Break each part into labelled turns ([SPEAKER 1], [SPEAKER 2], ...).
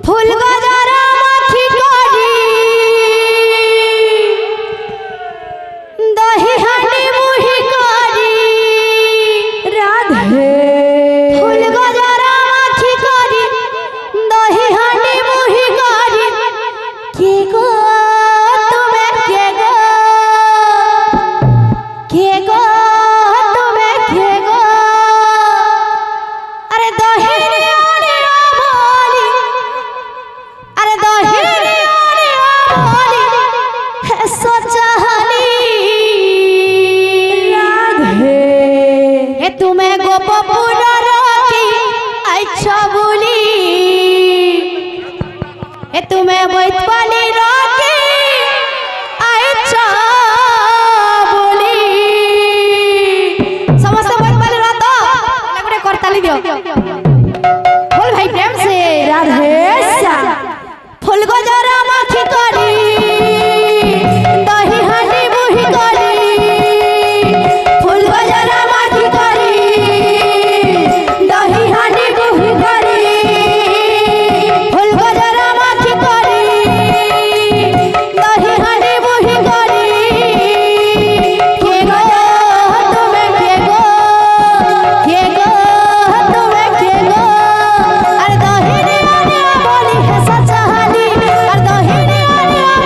[SPEAKER 1] ফুল গজরা মাখি করি দহি হাঁড়ি মুহি করি রাধে ফুল গজরা মাখি করি দহি হাঁড়ি মুহি করি কে গো তুমি কে গো কে গো তুমি কে গো আরে দহি तुम्हें गोपपुर रखी अच्छा बोली तुम्हें बैतपाली रखी अच्छा बोली समस्त बैतपाली रहता लगड़े करताली दियो बोल भाई प्रेम से राधे श्याम फूल गजरा माखी करी दही हांडी मुही करी फूल गजरा माखी करी दही हांडी मुही करी फूल गजरा माखी करी दही हांडी मुही करी के गो तुम्हें के गो तुम्हें के गो अरे दही रे बोली है सचाली अरे दही रे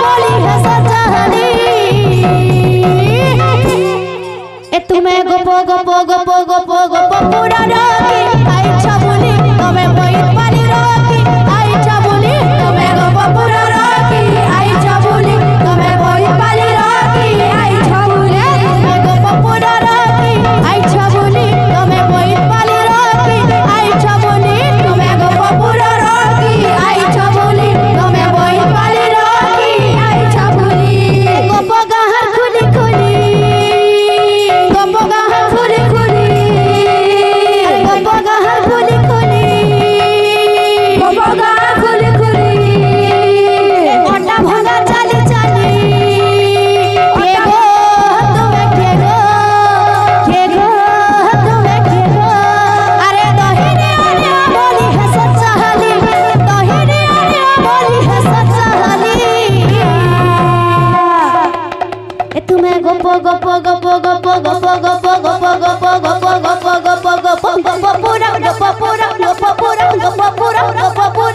[SPEAKER 1] बोली है सचाली तुम्हें गोपो गोपो गोपो गोपो गोपो पूरा रखी आई छबुली तुम्हें बैठ पाली रखी आई छबुली तुम्हें गोपो पूरा रखी आई छबुली तुम्हें बैठ पाली रखी आई छबुली तुम्हें गोपो पूरा रखी आई छबुली तुम्हें बैठ पाली रखी आई छबुली तुम्हें गोपो पूरा रखी आई छबुली तुम्हें बैठ पाली रखी आई छबुली गोपो गहर खुली खुली गोपो गहर खुली खुली गोपो गहर खुली खुली गोपो गहर खुली खुली ओटा भंगा चाली चाली के गो तुम्हें के गो तुम्हें के गो अरे दही रे बोली है सचाली दही रे बोली है सचाली तुम्हें गोपो गोपो गोपो गोपो गोपो गोपो गोपो गोपो गोपो गोपो गोपो गोपो गोपो पूरा गोपो पूरा गोपो पूरा गोपो पूरा गोपो पूरा